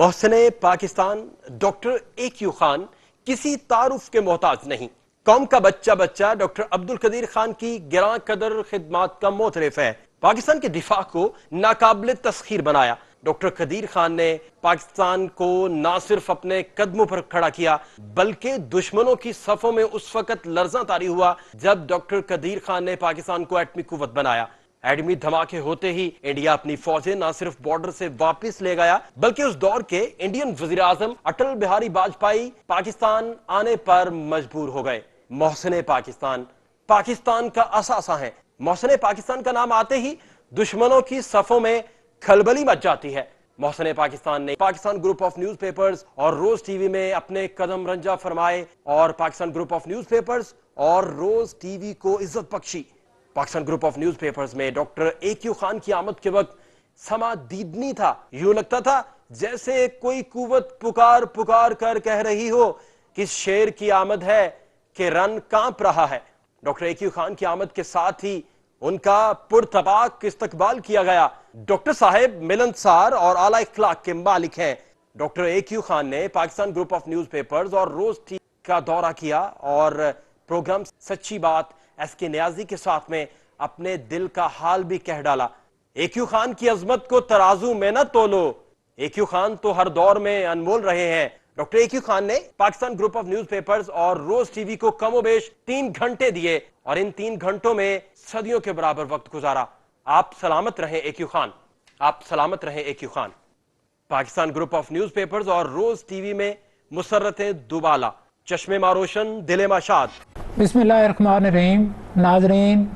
Mohsin Pakistan doctor AQ Khan किसी तारुफ के मोहताज नहीं। कौम का बच्चा बच्चा डॉक्टर अब्दुल कदीर खान की गिरां कदर खिदमात का मोतरफ है। पाकिस्तान के दिफा को नाकाबिल तस्खीर बनाया। डॉक्टर कदीर खान ने पाकिस्तान को ना सिर्फ अपने कदमों पर खड़ा किया बल्कि दुश्मनों की सफों में उस वक्त लर्जा तारी हुआ जब डॉक्टर कदीर खान ने पाकिस्तान को एटमी कुव्वत बनाया। एटमी धमाके होते ही इंडिया अपनी फौजें न सिर्फ बॉर्डर से वापस ले गया बल्कि उस दौर के इंडियन वजीर आजम अटल बिहारी वाजपेयी पाकिस्तान आने पर मजबूर हो गए। मोहसिन पाकिस्तान पाकिस्तान का असासा है। मोहसिन पाकिस्तान का नाम आते ही दुश्मनों की सफों में खलबली मच जाती है। मोहसिन पाकिस्तान ने पाकिस्तान ग्रुप ऑफ न्यूज़पेपर्स और रोज टीवी में अपने कदम रंजा फरमाए और पाकिस्तान ग्रुप ऑफ न्यूज़पेपर्स और रोज टीवी को इज्जत बख्शी। पाकिस्तान ग्रुप ऑफ न्यूज़पेपर्स में डॉक्टर AQ खान की आमद के वक्त समा दीदनी था। यूं लगता था जैसे कोई कुव्वत पुकार पुकार कर कह रही हो कि शेर की आमद है कि रन कांप रहा है। डॉक्टर AQ खान की आमद के साथ ही उनका पुरतबाक इस्तकबाल किया गया। डॉक्टर साहेब मिलनसार और आला इखलाक के मालिक हैं। डॉक्टर AQ खान ने पाकिस्तान ग्रुप ऑफ न्यूज़पेपर्स और रोज टीवी का दौरा किया और प्रोग्राम सच्ची बात SK न्याजी के साथ में अपने दिल का हाल भी कह डाला। AQ खान की अजमत को तराजू में न तोलो। AQ खान तो हर दौर में अनमोल रहे हैं। डॉक्टर AQ खान ने पाकिस्तान ग्रुप ऑफ न्यूज़पेपर्स और रोज टीवी को कमोबेश 3 घंटे दिए और इन 3 घंटों में सदियों के बराबर वक्त गुजारा। आप सलामत रहें AQ खान, आप सलामत रहें AQ Khan. Pakistan group of newspapers और रोज टीवी में मुसर्रते दुबाला, चश्मे मारोशन, दिले माशाद। बिस्मिल्लाहिर्रहमानिर्रहीम। नाजरीन,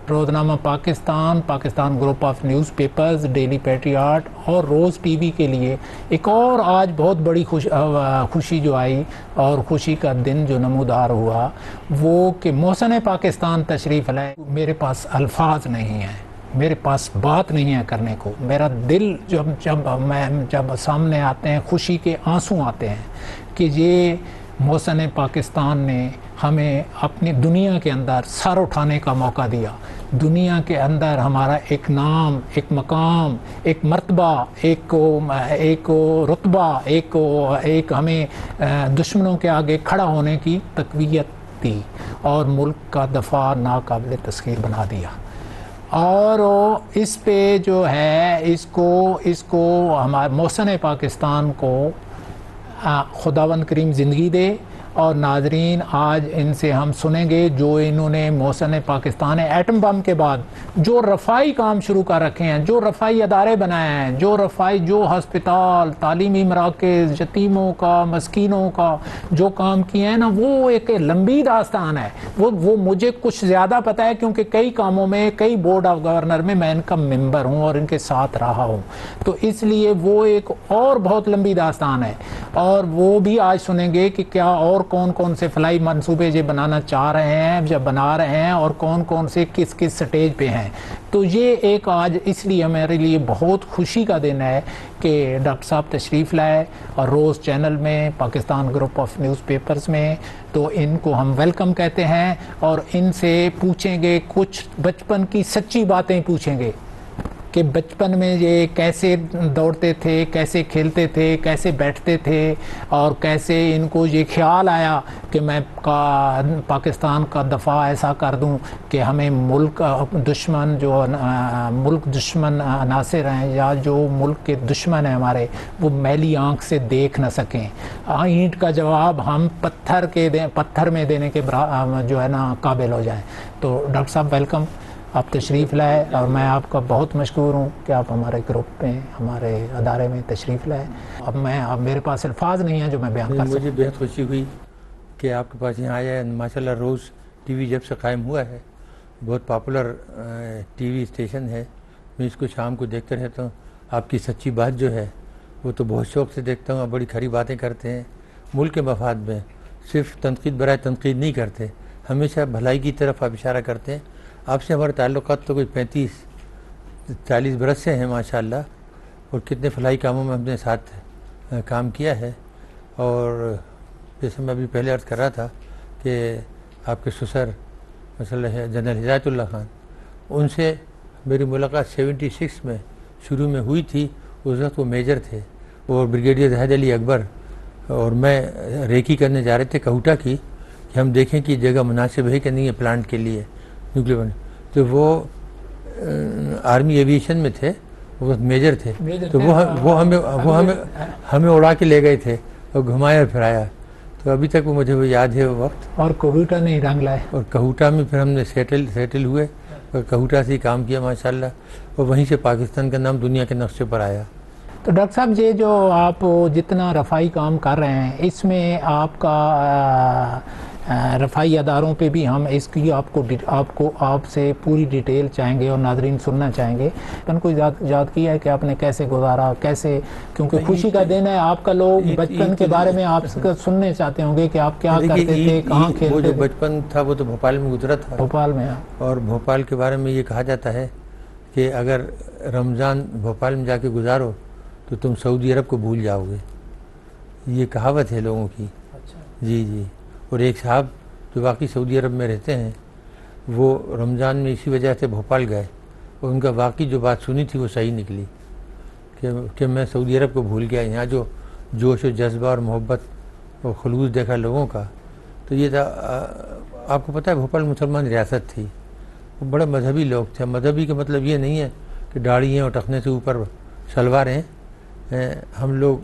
रोज़नामा Pakistan, Pakistan group of newspapers, daily patriot और रोज़ टीवी के लिए एक और आज बहुत बड़ी खुशी जो आई और खुशी का दिन जो नमूदार हुआ वो कि मोहसिन पाकिस्तान तशरीफ़ लाए। मेरे पास अल्फाज नहीं हैं, मेरे पास बात नहीं है करने को। मेरा दिल जब सामने आते हैं खुशी के आंसू आते हैं कि ये मोहसिन पाकिस्तान ने हमें अपनी दुनिया के अंदर सर उठाने का मौका दिया। दुनिया के अंदर हमारा एक नाम, एक मकाम, एक मर्तबा, एक रुतबा, एक हमें दुश्मनों के आगे खड़ा होने की तक़वियत दी और मुल्क का दफ़ा नाकाबिल तस्खीर बना दिया। और इस पे जो है इसको हमारे मोहसिन पाकिस्तान को खुदावंद करीम ज़िंदगी दे। और नाजरीन, आज इनसे हम सुनेंगे जो इन्होंने मोहसिन पाकिस्तान एटम बम के बाद जो रफ़ाई काम शुरू कर रखे हैं, जो रफ़ाई अदारे बनाए हैं, जो हस्पताल, तालीमी मराकज़, यतीमों का, मस्कीनों का जो काम किए हैं ना, वो एक लंबी दास्तान है। वो मुझे कुछ ज़्यादा पता है क्योंकि कई कामों में, कई बोर्ड ऑफ गवर्नर में मैं इनका मेंबर हूँ और इनके साथ रहा हूँ, तो इसलिए वो एक और बहुत लंबी दास्तान है। और वो भी आज सुनेंगे कि क्या और कौन कौन से फलाई मंसूबे ये बनाना चाह रहे हैं, जब बना रहे हैं और कौन कौन से किस किस स्टेज पे हैं। तो ये एक आज इसलिए हमारे लिए बहुत खुशी का दिन है कि डॉक्टर साहब तशरीफ़ लाए और रोज़ चैनल में, पाकिस्तान ग्रुप ऑफ न्यूज़पेपर्स में, तो इनको हम वेलकम कहते हैं और इनसे पूछेंगे कुछ बचपन की सच्ची बातें पूछेंगे कि बचपन में ये कैसे दौड़ते थे, कैसे खेलते थे, कैसे बैठते थे और कैसे इनको ये ख्याल आया कि मैं पाकिस्तान का दफ़ा ऐसा कर दूं कि हमें मुल्क दुश्मन नासिर हैं या जो मुल्क के दुश्मन हैं हमारे, वो मैली आंख से देख न सकें। ईंट का जवाब हम पत्थर में देने के जो है ना काबिल हो जाएं। तो डॉक्टर साहब वेलकम, आप तशरीफ़ लाए और मैं आपका बहुत मशकूर हूँ कि आप हमारे ग्रुप में, हमारे अदारे में तशरीफ़ लाए। अब मेरे पास अल्फाज नहीं है जो मैं बयान कर सकूँ। मुझे बेहद खुशी हुई कि आपके पास यहाँ आया है। माशाल्लाह रोज़ टीवी जब से कायम हुआ है बहुत पॉपुलर टीवी स्टेशन है। मैं इसको शाम को देखते रहता हूँ। आपकी सच्ची बात जो है वो तो बहुत शौक़ से देखता हूँ। आप बड़ी खरी बातें करते हैं मुल्क के मफाद में, सिर्फ तनकीद बराए तनकीद नहीं करते, हमेशा भलाई की तरफ आप इशारा करते हैं। आपसे हमारे ताल्लुक़ात तो कोई 35-40 बरस से हैं माशाल्लाह, और कितने फलाई कामों में हमने साथ काम किया है। और जैसे मैं अभी पहले अर्ज़ कर रहा था कि आपके ससुर मसला जनरल हिदायतुल्लाह खान, उनसे मेरी मुलाकात 76 में शुरू में हुई थी। उस वक्त वो मेजर थे। और ब्रिगेडियर जहाज अली अकबर और मैं रेकी करने जा रहे थे कहूटा की, कि हम देखें कि जगह मुनासिब है कि नहीं है प्लांट के लिए न्यूक्लियर प्लांट। तो वो आर्मी एविएशन में थे, वो मेजर थे, तो वो हमें उड़ा के ले गए थे और घुमाया फिराया। तो अभी तक वो मुझे वो याद है वो वक्त। और कहूटा ने ही रंग लाए। और कहूटा में फिर हमने सेटल हुए और कहूटा से ही काम किया माशाल्लाह, और वहीं से पाकिस्तान का नाम दुनिया के नक्शे पर आया। तो डॉक्टर साहब, ये जो आप जितना रफ़ाई काम कर रहे हैं, इसमें आपका रफ़ाई अदारों पे भी हम इसकी आपसे पूरी डिटेल चाहेंगे और नाजरीन सुनना चाहेंगे। अपन को याद किया है कि आपने कैसे गुजारा, कैसे, क्योंकि खुशी का दिन है आपका, लोग बचपन के बारे में आपसे सुनने चाहते होंगे कि आप क्या करते थे, कहाँ खेलते थे। वो जो बचपन था वो तो भोपाल में गुजरा था। भोपाल में। और भोपाल के बारे में ये कहा जाता है कि अगर रमज़ान भोपाल में जाके गुजारो तो तुम सऊदी अरब को भूल जाओगे, ये कहावत है लोगों की। अच्छा। जी जी। और एक साहब जो वाकई सऊदी अरब में रहते हैं, वो रमज़ान में इसी वजह से भोपाल गए और उनका वाकई जो बात सुनी थी वो सही निकली कि मैं सऊदी अरब को भूल गया। यहाँ जो जोश और जज्बा और मोहब्बत और खलूस देखा लोगों का, तो ये था। आपको पता है भोपाल मुसलमान रियासत थी, वो बड़े मजहबी लोग थे। मजहबी का मतलब ये नहीं है कि दाढ़ी हैं और टखने से ऊपर शलवार हैं। हम लोग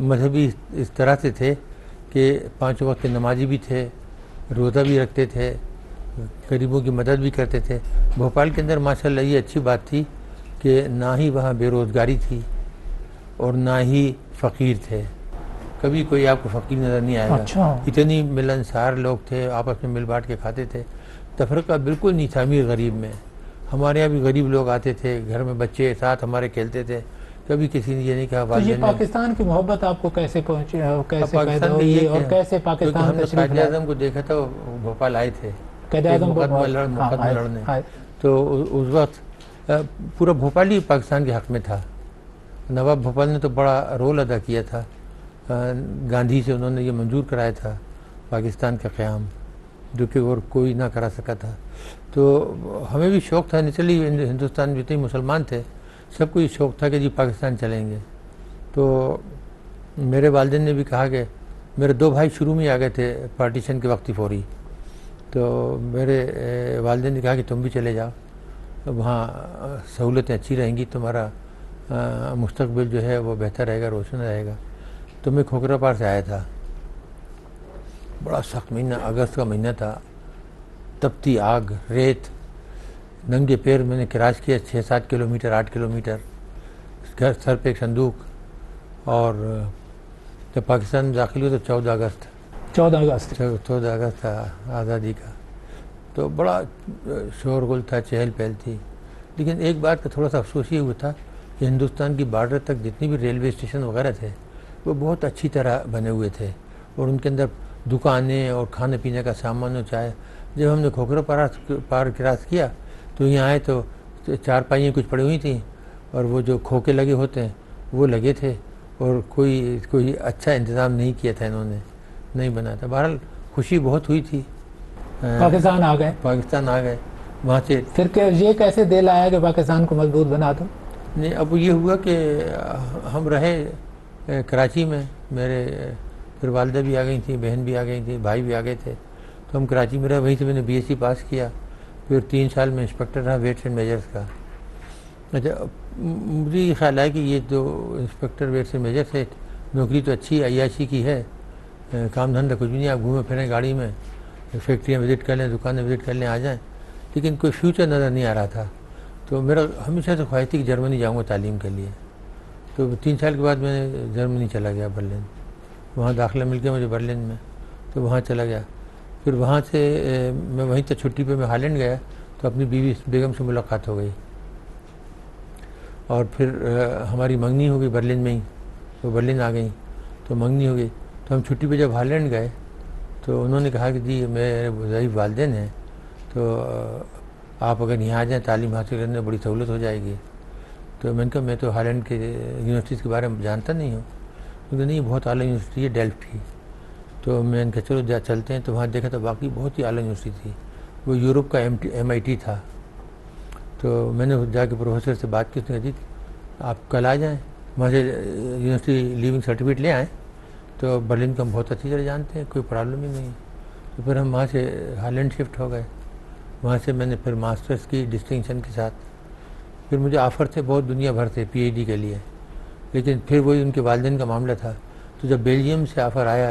मजहबी इस तरह से थे कि 5 वक्त के नमाजी भी थे, रोज़ा भी रखते थे, गरीबों की मदद भी करते थे। भोपाल के अंदर माशाल्लाह ये अच्छी बात थी कि ना ही वहाँ बेरोज़गारी थी और ना ही फ़कीर थे। कभी कोई आपको फ़कीर नज़र नहीं आएगा। अच्छा। इतनी मिलनसार लोग थे, आपस में मिल बांट के खाते थे। तफरका बिल्कुल नहीं था अमीर गरीब में। हमारे यहाँ भी गरीब लोग आते थे, घर में बच्चे साथ हमारे खेलते थे, कभी किसी ने ये नहीं कहा। तो ये पाकिस्तान की मोहब्बत आपको कैसे पहुंची, कैसे पैदा हुई और कैसे पाकिस्तान हमने कायद आज़म को देखा था, भोपाल आए थे मुकदमा लड़ने। तो उस वक्त पूरा भोपाल ही पाकिस्तान के हक में था। नवाब भोपाल ने तो बड़ा रोल अदा किया था, गांधी से उन्होंने ये मंजूर कराया था पाकिस्तान का क़याम, जो कि और कोई ना करा सका था। तो हमें भी शौक़ था, नेचुरली हिंदुस्तान में जितने मुसलमान थे सबको ये शौक़ था कि जी पाकिस्तान चलेंगे। तो मेरे वालिदैन ने भी कहा कि मेरे 2 भाई शुरू में आ गए थे पार्टीशन के वक्त फौरी। तो मेरे वालिदैन ने कहा कि तुम भी चले जाओ, वहाँ सहूलतें अच्छी रहेंगी, तुम्हारा मुस्तकबिल जो है वो बेहतर रहेगा, रोशन रहेगा। तो मैं खोखरापार से आया था, बड़ा सख्त महीना, अगस्त का महीना था, तपती आग, रेत, नंगे पैर मैंने क्रॉस किया 6-7 किलोमीटर, 8 किलोमीटर, घर सर पे एक संदूक। और जब पाकिस्तान में दाखिल हुआ तो 14 अगस्त था आज़ादी का। तो बड़ा शोरगुल था, चहल पहल थी। लेकिन एक बात का थोड़ा सा अफसोस ये हुआ था कि हिंदुस्तान की बॉर्डर तक जितनी भी रेलवे स्टेशन वगैरह थे वो बहुत अच्छी तरह बने हुए थे और उनके अंदर दुकानें और खाने पीने का सामान और चाय। जब हमने खोखरा पार क्रॉस किया तो यहाँ आए तो 4 पाइयाँ कुछ पड़ी हुई थी और वो जो खोखे लगे होते हैं वो लगे थे और कोई अच्छा इंतज़ाम नहीं किया था इन्होंने, नहीं बना था। बहरहाल खुशी बहुत हुई थी। पाकिस्तान आ गए वहाँ से। फिर ये कैसे दिल आया कि पाकिस्तान को मजबूत बना दो? नहीं, अब ये हुआ कि हम रहे कराची में, मेरे फिर वालदा भी आ गई थी, बहन भी आ गई थी, भाई भी आ गए थे। तो हम कराची में रहे, वहीं से मैंने BSc पास किया। फिर 3 साल में इंस्पेक्टर रहा वेट्स एंड मेजर्स का। अच्छा, मुझे ये ख्याल है कि ये जो इंस्पेक्टर वेट्स एंड मेजर्स है, नौकरी तो अच्छी अय्याशी की है, काम धंधा कुछ भी नहीं, आप घूमे फिरें गाड़ी में, फैक्ट्रियाँ विज़िट कर लें, दुकानें विज़िट कर लें, आ जाएँ, लेकिन कोई फ्यूचर नज़र नहीं आ रहा था। तो मेरा हमेशा से ख्वाहिश थी कि जर्मनी जाऊँगा तालीम के लिए। तो 3 साल के बाद मैंने जर्मनी चला गया, बर्लिन, वहाँ दाखिला मिल गया मुझे बर्लिन में, तो वहाँ चला गया। फिर वहाँ से मैं वहीं तक छुट्टी पे मैं हालैंड गया, तो अपनी बीवी बेगम से मुलाकात हो गई और फिर हमारी मंगनी हो गई बर्लिन में ही। तो बर्लिन आ गई तो मंगनी हो गई। तो हम छुट्टी पे जब हालैंड गए तो उन्होंने कहा कि जी मेरे ज़ईफ़ वालिदैन हैं, तो आप अगर यहाँ आ जाएँ तालीम हासिल करने में बड़ी सहूलत हो जाएगी। तो मैंने कहा मैं तो हालैंड के यूनिवर्सिटीज़ के बारे में जानता नहीं हूँ। क्योंकि नहीं, बहुत आला यूनिवर्सिटी है डेल्फ्ट की। तो मैंने कहा चलो चलते हैं। तो वहाँ देखा तो वाकई बहुत ही आला यूनिवर्सिटी थी, वो यूरोप का MIT था। तो मैंने जाके प्रोफेसर से बात की, उसने कहा जी आप कल आ जाएँ, वहाँ से यूनिवर्सिटी लीविंग सर्टिफिकेट ले आए, तो बर्लिन को हम बहुत अच्छी तरह जानते हैं, कोई प्रॉब्लम ही नहीं। तो फिर हम वहाँ से हालैंड शिफ्ट हो गए। वहाँ से मैंने फिर मास्टर्स की डिस्टिंक्शन के साथ। फिर मुझे ऑफ़र थे बहुत दुनिया भर से पीएचडी के लिए, लेकिन फिर वही उनके वालिदैन का मामला था। तो जब बेल्जियम से ऑफ़र आया,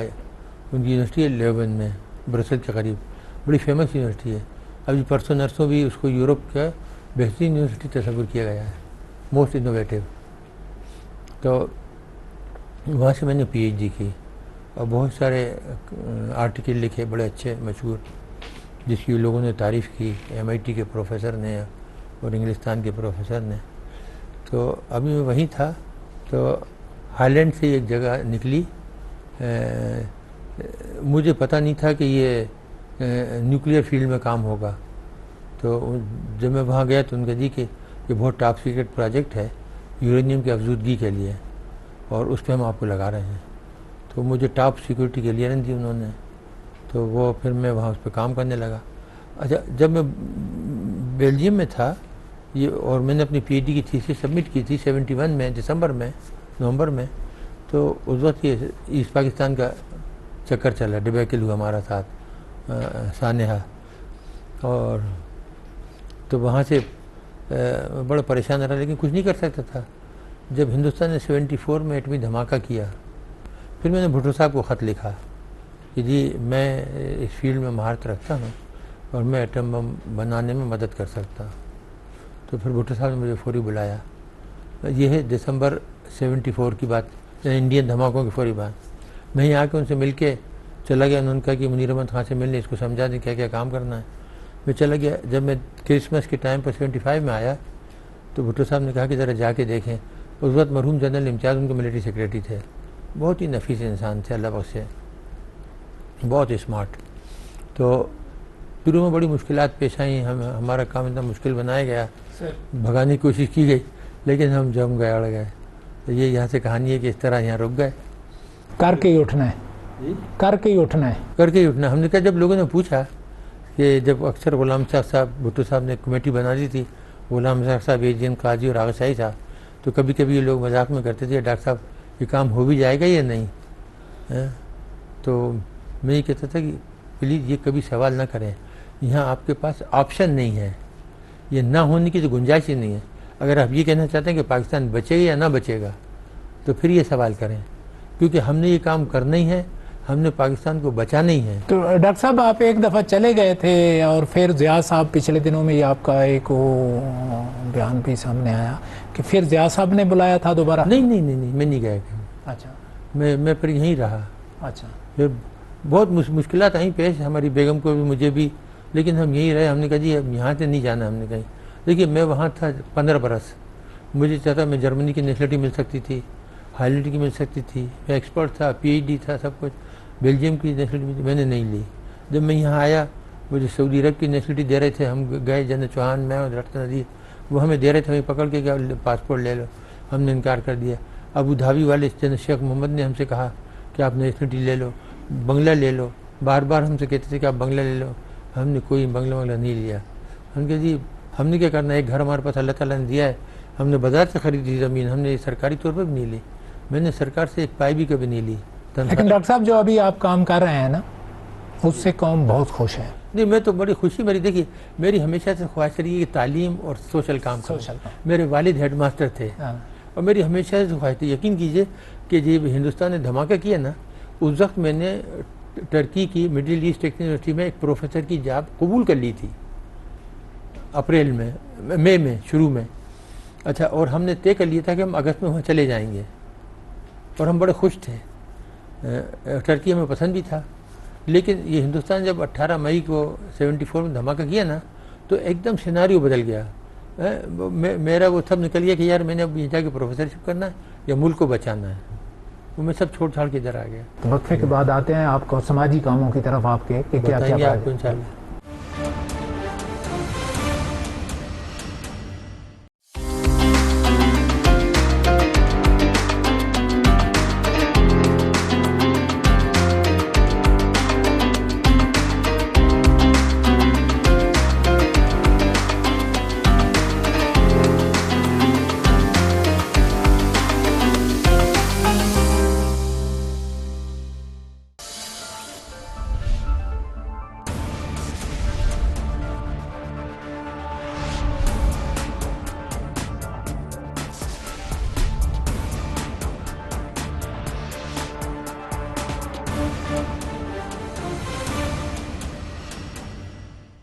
उनकी यूनिवर्सिटी है लेवन में, ब्रसल के करीब, बड़ी फेमस यूनिवर्सिटी है। अभी परसों नरसों भी उसको यूरोप का बेहतरीन यूनिवर्सिटी तस्वीर किया गया है, मोस्ट इनोवेटिव। तो वहाँ से मैंने पीएचडी की और बहुत सारे आर्टिकल लिखे बड़े अच्छे मशहूर, जिसकी लोगों ने तारीफ़ की, एमआईटी के प्रोफेसर ने और इंग्लिस्तान के प्रोफेसर ने। तो अभी मैं वहीं था, तो हालैंड से एक जगह निकली। मुझे पता नहीं था कि ये न्यूक्लियर फील्ड में काम होगा। तो जब मैं वहाँ गया तो उनका जी कि ये बहुत टॉप सीक्रेट प्रोजेक्ट है यूरेनियम की अफजूदगी के लिए, और उस पर हम आपको लगा रहे हैं। तो मुझे टॉप सिक्योरिटी क्लियरेंस दी उन्होंने, तो वो फिर मैं वहाँ उस पर काम करने लगा। अच्छा, जब मैं बेल्जियम में था ये, और मैंने अपनी पीएचडी की थीसिस सबमिट की थी 71 में, दिसंबर में, नवंबर में, तो उस वक्त ये ईस्ट पाकिस्तान का चक्कर चला, डिबेकल हुआ हमारा साथ, सानेहा। और तो वहाँ से बड़ा परेशान रहा, लेकिन कुछ नहीं कर सकता था। जब हिंदुस्तान ने 74 में एटमी धमाका किया, फिर मैंने भुट्टो साहब को ख़त लिखा कि जी मैं इस फील्ड में महारत रखता हूँ और मैं एटम बम बनाने में मदद कर सकता हूँ। तो फिर भुट्टो साहब ने मुझे फौरी बुलाया। ये है दिसंबर 74 की बात, इंडियन धमाकों की फौरी बात। मैं यहाँ आके उनसे मिल के चला गया। उन्होंने कहा कि मुनीर अहमद खान से मिलने, इसको समझा दें क्या क्या काम करना है। मैं चला गया। जब मैं क्रिसमस के टाइम पर 75 में आया, तो भुट्टो साहब ने कहा कि ज़रा जाके देखें। उस वक्त मरहूम जनरल इम्तियाज़ उनके मिलिट्री सेक्रेटरी थे, बहुत ही नफीस इंसान थे, अल्लाह बख्शे, बहुत स्मार्ट। तो शुरू में बड़ी मुश्किलात पेश आई, हमारा काम इतना मुश्किल बनाया गया, भगाने की कोशिश की गई, लेकिन हम जम गए, अड़ गए। तो ये यहाँ से कहानी है कि इस तरह यहाँ रुक गए। करके ही उठना है, करके ही उठना है, करके ही उठना। हमने कहा, जब लोगों ने पूछा कि जब अक्सर गुलाम साहब भुट्टो साहब ने कमेटी बना दी थी, गुलाम साहब, एजीएम काजी और आगा शाही साहब, तो कभी कभी ये लोग मजाक में करते थे, डॉक्टर साहब ये काम हो भी जाएगा या नहीं है? तो मैं ये कहता था कि प्लीज़ ये कभी सवाल ना करें, यहाँ आपके पास ऑप्शन नहीं है, ये ना होने की तो गुंजाइश ही नहीं है। अगर आप ये कहना चाहते हैं कि पाकिस्तान बचेगा या ना बचेगा, तो फिर ये सवाल करें, क्योंकि हमने ये काम करना ही है, हमने पाकिस्तान को बचाना ही है। तो डॉक्टर साहब, आप एक दफ़ा चले गए थे और फिर ज़िया साहब, पिछले दिनों में ये आपका एक वो बयान भी सामने आया कि फिर ज़िया साहब ने बुलाया था दोबारा? नहीं नहीं नहीं नहीं, मैं नहीं गया कहीं। अच्छा, मैं फिर यहीं रहा। अच्छा, फिर बहुत मुश्किलात आई पेश, हमारी बेगम को भी, मुझे भी, लेकिन हम यहीं रहे। हमने कहा जी अब यहाँ से नहीं जाना हमने कहीं। देखिए, मैं वहाँ था 15 बरस, मुझे चाहता मैं जर्मनी की नेशनलिटी मिल सकती थी, हाईलैंड की मिल सकती थी, मैं एक्सपर्ट था, पीएचडी था, सब कुछ। बेल्जियम की नेशनलिटी मैंने नहीं ली। जब मैं यहाँ आया, मुझे सऊदी अरब की नेशनलिटी दे रहे थे, हम गए, जनरल चौहान, मैं और डॉक्टर नदीर, वो हमें दे रहे थे, हमें पकड़ के क्या पासपोर्ट ले लो, हमने इनकार कर दिया। अबू धाबी वाले जनरल शेख मोहम्मद ने हमसे कहा कि आप नेशनलिटी ले लो, बंगला ले लो, बार बार हमसे कहते थे कि आप बंगला ले लो, हमने कोई बंगला नहीं लिया। हमने कहा जी हमने क्या करना है, एक घर हमारे पास अल्लाह ताला ने दिया है, हमने बाजार से खरीदी ज़मीन, हमने सरकारी तौर पर भी नहीं ली, मैंने सरकार से एक पाई भी कभी नहीं ली। लेकिन डॉक्टर साहब, जो अभी आप काम कर रहे हैं ना, उससे कौम बहुत खुश है। नहीं, मैं तो बड़ी खुशी, मेरी देखिए, मेरी हमेशा से ख्वाहिश रही है कि तालीम और सोशल काम करूं। मेरे वालिद हेड मास्टर थे और मेरी हमेशा से ख्वाहिश थी। यकीन कीजिए कि जब हिंदुस्तान ने धमाका किया ना, उस वक्त मैंने टर्की की मिडिल ईस्ट यूनिवर्सिटी में एक प्रोफेसर की जॉब कबूल कर ली थी, अप्रैल में, मई में शुरू में। अच्छा, और हमने तय कर लिया था कि हम अगस्त में वहाँ चले जाएंगे, और हम बड़े खुश थे। टर्की हमें पसंद भी था, लेकिन ये हिंदुस्तान जब 18 मई को 74 में धमाका किया ना, तो एकदम सिनारियो बदल गया। मेरा वो सब निकल गया कि यार मैंने अब यहाँ जाके प्रोफेसरशिप करना है या मुल्क को बचाना है। तो मैं सब छोड़ छाड़ के इधर आ गया। तो वक्फे के बाद आते हैं आपको समाजी कामों की तरफ, आपके कि क्या क्या आपको इंशाल्लाह।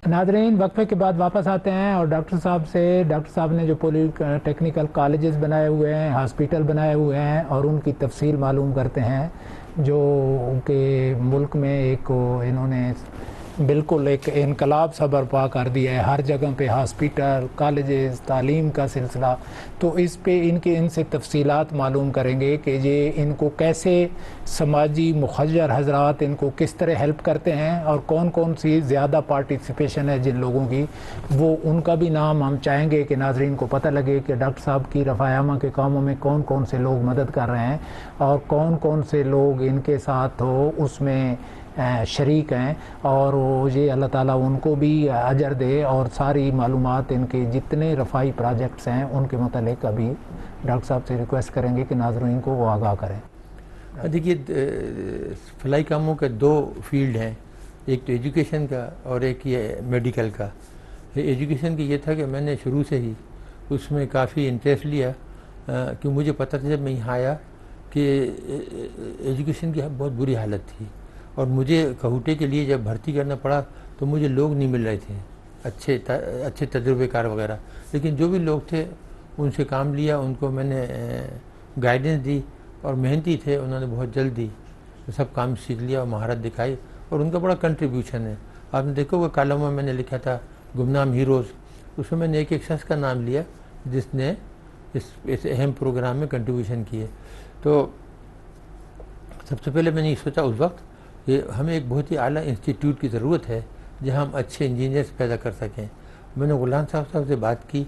नाजरीन, वक्फे के बाद वापस आते हैं और डॉक्टर साहब ने जो पॉलिटेक्निकल कॉलेजेस बनाए हुए हैं, हॉस्पिटल बनाए हुए हैं, और उनकी तफसील मालूम करते हैं जो उनके मुल्क में एक इन्होंने बिल्कुल एक इनकलाब सा बर्पा कर दिया है। हर जगह पे हॉस्पिटल, कॉलेजेस, तालीम का सिलसिला। तो इस पे इनसे तफसीलात मालूम करेंगे कि ये इनको कैसे समाजी मुखज्जर हजरात इनको किस तरह हेल्प करते हैं और कौन कौन सी ज़्यादा पार्टिसिपेशन है जिन लोगों की, वो उनका भी नाम हम चाहेंगे कि नाजरीन को पता लगे कि डॉक्टर साहब की रफ़ायामा के कामों में कौन कौन से लोग मदद कर रहे हैं और कौन कौन से लोग इनके साथ हो उसमें शरीक हैं, और ये अल्लाह ताला उनको भी अजर दे और सारी मालूमात इनके जितने रफ़ाई प्रोजेक्ट्स हैं उनके मतलब अभी डॉक्टर साहब से रिक्वेस्ट करेंगे कि नाज़रीन को वो आगाह करें। देखिए, फलाई कामों के दो फील्ड हैं, एक तो एजुकेशन का और एक ये मेडिकल का। एजुकेशन की ये था कि मैंने शुरू से ही उसमें काफ़ी इंटरेस्ट लिया कि मुझे पता था जब मैं यहाँ आया कि एजुकेशन की बहुत बुरी हालत थी, और मुझे कहूटे के लिए जब भर्ती करना पड़ा तो मुझे लोग नहीं मिल रहे थे अच्छे तजुर्बेकार वगैरह। लेकिन जो भी लोग थे उनसे काम लिया, उनको मैंने गाइडेंस दी, और मेहनती थे, उन्होंने बहुत जल्दी सब काम सीख लिया और महारत दिखाई, और उनका बड़ा कंट्रीब्यूशन है। आपने देखो वो कॉलम में मैंने लिखा था गुमनाम हीरोज़, उसमें मैंने एक शख्स का नाम लिया जिसने इस अहम प्रोग्राम में कंट्रीब्यूशन किए। तो सबसे पहले मैंने ये सोचा उस वक्त कि हमें एक बहुत ही आला इंस्टीट्यूट की ज़रूरत है जहाँ हम अच्छे इंजीनियर्स पैदा कर सकें। मैंने गुलाम साहब से बात की,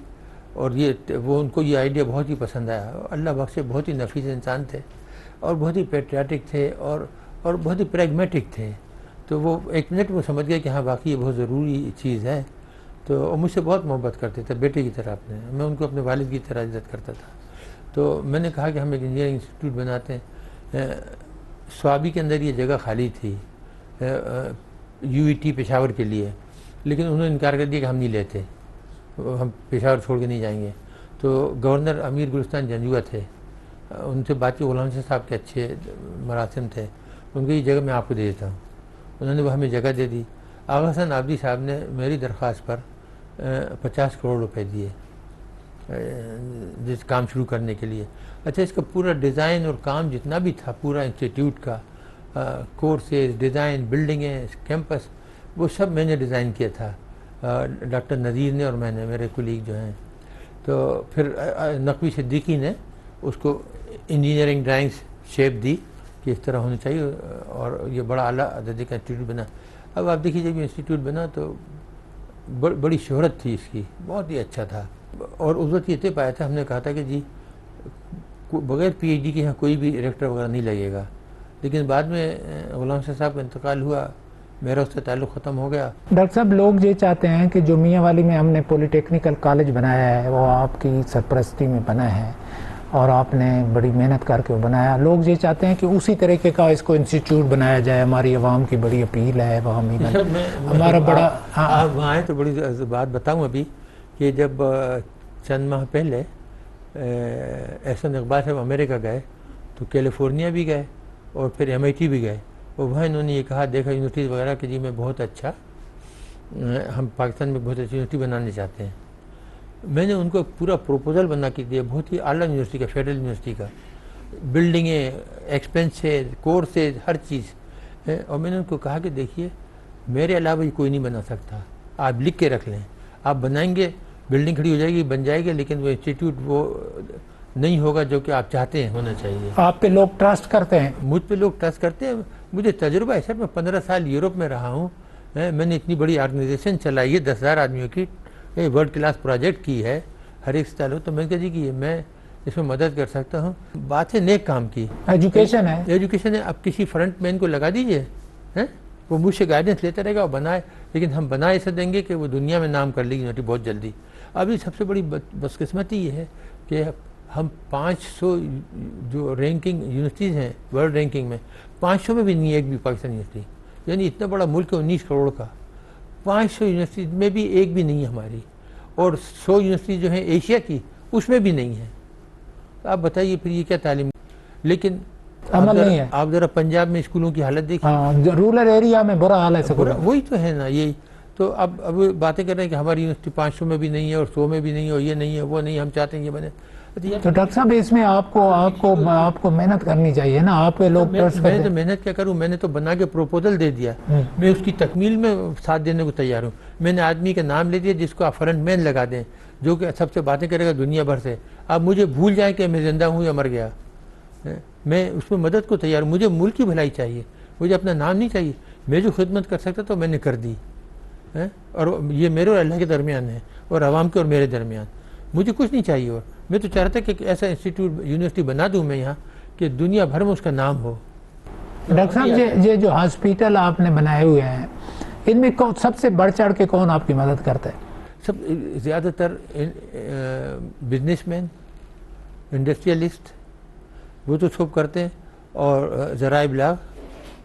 और वो उनको ये आइडिया बहुत ही पसंद आया। अल्लाह बख्शे बहुत ही नफीस इंसान थे और बहुत ही पेट्रियाटिक थे और बहुत ही प्रैग्मेटिक थे। तो वो एक मिनट वो समझ गए कि हाँ वाकई ये बहुत ज़रूरी चीज़ है। तो मुझसे बहुत मोहब्बत करते थे, बेटे की तरह अपने, मैं उनको अपने वालिद की तरह इज्जत करता था। तो मैंने कहा कि हम एक इंजीनियरिंग इंस्टीट्यूट बनाते हैं। स्वाबी के अंदर ये जगह खाली थी UET पेशावर के लिए, लेकिन उन्होंने इनकार कर दिया कि हम नहीं लेते, हम पेशावर छोड़ के नहीं जाएंगे। तो गवर्नर अमीर गुलिस्तान जंजुआ थे, उनसे बातचीत, गुलाम साहब के अच्छे मरासिम थे, उनकी ये जगह मैं आपको दे देता हूँ। उन्होंने वो हमें जगह दे दी। आगा हसन आबदी साहब ने मेरी दरख्वास्त पर 50 करोड़ रुपए दिए जिस काम शुरू करने के लिए। अच्छा, इसका पूरा डिज़ाइन और काम जितना भी था पूरा इंस्टीट्यूट का, कोर्सेज, डिज़ाइन, बिल्डिंगें, कैंपस, वो सब मैंने डिज़ाइन किया था, डॉक्टर नज़ीर ने और मैंने, मेरे कुलीग जो हैं। तो फिर नकवी सिद्दीकी ने उसको इंजीनियरिंग ड्राइंग्स शेप दी कि इस तरह होनी चाहिए, और ये बड़ा आला दर्जे का इंस्टीट्यूट बना। अब आप देखिए, जब इंस्टीट्यूट बना तो बड़ी शोहरत थी इसकी, बहुत ही अच्छा था। और उस वक्त ये तय पाया था, हमने कहा था कि जी बगैर PhD के यहाँ कोई भी डायरेक्टर वगैरह नहीं लगेगा। लेकिन बाद में गुलाम साहब का इंतकाल हुआ, मेरा उससे ताल्लुक़ ख़त्म हो गया। डॉक्टर साहब, लोग ये चाहते हैं कि जो मियाँ वाली में हमने पॉलिटेक्निकल कॉलेज बनाया है वो आपकी सरपरस्ती में बना है और आपने बड़ी मेहनत करके वो बनाया। लोग ये चाहते हैं कि उसी तरीके का इसको इंस्टीट्यूट बनाया जाए। हमारी आवाम की बड़ी अपील है वहाँ हमारा बड़ा। आप वहाँ आए तो बड़ी बात बताऊँ अभी कि जब चंद माह पहले एहसन इकबाल साहब अमेरिका गए तो कैलिफोर्निया भी गए और फिर MIT भी गए, और वहाँ इन्होंने ये कहा, देखा यूनिवर्सिटीज़ वगैरह कि जी मैं बहुत अच्छा, हम पाकिस्तान में बहुत अच्छी यूनिवर्सिटी बनाने चाहते हैं। मैंने उनको पूरा प्रपोजल बना के दिया, बहुत ही आला यूनिवर्सिटी का, फेडरल यूनिवर्सिटी का, बिल्डिंगें, एक्सपेंसेस, कोर्सेज, हर चीज़। और मैंने उनको कहा कि देखिए मेरे अलावा ये कोई नहीं बना सकता, आप लिख के रख लें, आप बनाएंगे, बिल्डिंग खड़ी हो जाएगी, बन जाएगी, लेकिन वो इंस्टीट्यूट वो नहीं होगा जो कि आप चाहते हैं होना चाहिए। आप पे लोग ट्रस्ट करते हैं? मुझ पे लोग ट्रस्ट करते हैं। मुझे तजुर्बा है सर, मैं 15 साल यूरोप में रहा हूँ, मैंने इतनी बड़ी ऑर्गेनाइजेशन चलाई है, 10,000 आदमियों की, वर्ल्ड क्लास प्रोजेक्ट की है, हर एक स्टाइल हो। तो मैंने कहा जी कि मैं इसमें मदद कर सकता हूँ। बात है नेक काम की, एजुकेशन है, एजुकेशन है। अब किसी फ्रंट मैन को लगा दीजिए, हैं, वो मुझसे गाइडेंस लेता रहेगा और बनाए, लेकिन हम बना ऐसे देंगे कि वो दुनिया में नाम कर लेगी यूनिवर्सिटी बहुत जल्दी। अभी सबसे बड़ी बदकिस्मती ये है कि हम 500 जो रैंकिंग यूनिवर्सिटीज़ हैं वर्ल्ड रैंकिंग में, 500 में भी नहीं है एक भी पाकिस्तान यूनिवर्सिटी। यानी इतना बड़ा मुल्क है 19 करोड़ का, 500 यूनिवर्सिटी में भी एक भी नहीं है हमारी, और 100 यूनिवर्सिटी जो है एशिया की उसमें भी नहीं है। तो आप बताइए फिर ये क्या तालीम। लेकिन अमल नहीं है। आप ज़रा पंजाब में स्कूलों की हालत देखिए, रूरल एरिया में बुरा हाल है, वही तो है ना। यही तो अब बातें कर रहे हैं कि हमारी यूनिवर्सिटी 500 में भी नहीं है और 100 में भी नहीं है और ये नहीं है वो नहीं, हम चाहते हैं ये बने। तो डॉक्टर साहब इसमें आपको मेहनत करनी चाहिए ना, आप पे लोग ट्रस्ट करते हैं। मैं तो मेहनत क्या करूं, मैंने तो बना के प्रपोजल दे दिया, मैं उसकी तकमील में साथ देने को तैयार हूं। मैंने आदमी का नाम ले दिया जिसको आप फ्रंट मैन लगा दें, जो कि सबसे बातें करेगा दुनिया भर से। आप मुझे भूल जाए कि मैं जिंदा हूँ या मर गया, मैं उसमें मदद को तैयार हूँ। मुझे मुल्क की भलाई चाहिए, मुझे अपना नाम नहीं चाहिए। मैं जो खिदमत कर सकता तो मैंने कर दी है, और ये मेरे और अल्लाह के दरमियान है और आवाम के और मेरे दरमियान, मुझे कुछ नहीं चाहिए। और मैं तो चाहता कि ऐसा इंस्टीट्यूट यूनिवर्सिटी बना दूं मैं यहाँ कि दुनिया भर में उसका नाम हो। डॉक्टर साहब ये जो हॉस्पिटल आपने बनाए हुए हैं, इनमें सबसे बढ़ चढ़ के कौन आपकी मदद करता है? सब ज़्यादातर बिजनेसमैन, इंडस्ट्रियलिस्ट, वो तो सब करते हैं। और ज़राए इब्लाग,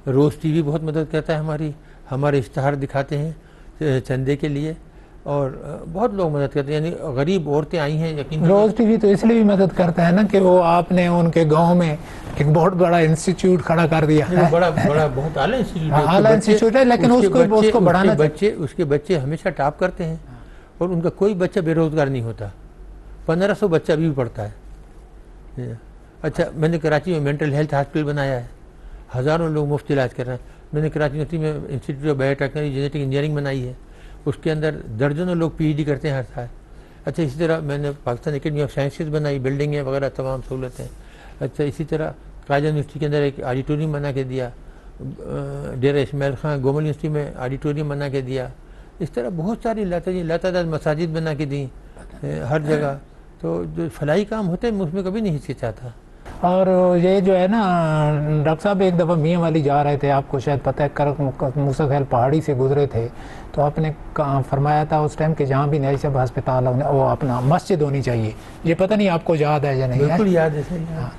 रोज़ टीवी बहुत मदद करता है, हमारे इश्तहार दिखाते हैं चंदे के लिए, और बहुत लोग मदद करते हैं। यानी गरीब औरतें आई हैं, यकीन रोज़ टीवी तो इसलिए भी मदद करता है ना कि वो आपने उनके गांव में एक बहुत बड़ा इंस्टीट्यूट खड़ा कर दिया है। बड़ा बहुत आला इंस्टीट्यूट है, लेकिन उसको बढ़ाना चाहिए। उसके बच्चे हमेशा टॉप करते हैं और उनका कोई बच्चा बेरोजगार नहीं होता। 1500 बच्चा अभी भी पढ़ता है। अच्छा, मैंने कराची में मेंटल हेल्थ हॉस्पिटल बनाया है, हज़ारों लोग मुफ्त इलाज कर रहे हैं। मैंने कराची यूनिवर्सिटी में institute of biotechnology genetic engineering बनाई है, उसके अंदर दर्जनों लोग PhD करते हैं हर साल। अच्छा, इसी तरह मैंने पाकिस्तान एकेडमी ऑफ साइंसेज बनाई, बिल्डिंगें वगैरह तमाम सहूलतें। अच्छा, इसी तरह कायदा यूनिवर्सिटी के अंदर एक ऑडिटोरियम बना के दिया, डेरा इस्माइल खां गोमल यूनिवर्सिटी में ऑडिटोरियम बना के दिया। इस तरह बहुत सारी लातादाद मसाजिद बना के दी हर जगह। तो जो फलाही काम होते हैं उसमें कभी नहीं हिचकिचाता। और ये जो है ना डॉक्टर साहब, एक दफ़ा मियाँ वाली जा रहे थे, आपको शायद पता है, करक मुसखैल पहाड़ी से गुजरे थे, तो आपने फरमाया था उस टाइम कि जहाँ भी नई सब अस्पताल वो अपना मस्जिद होनी चाहिए। ये पता नहीं आपको याद है या नहीं? बिल्कुल याद है सर। हाँ,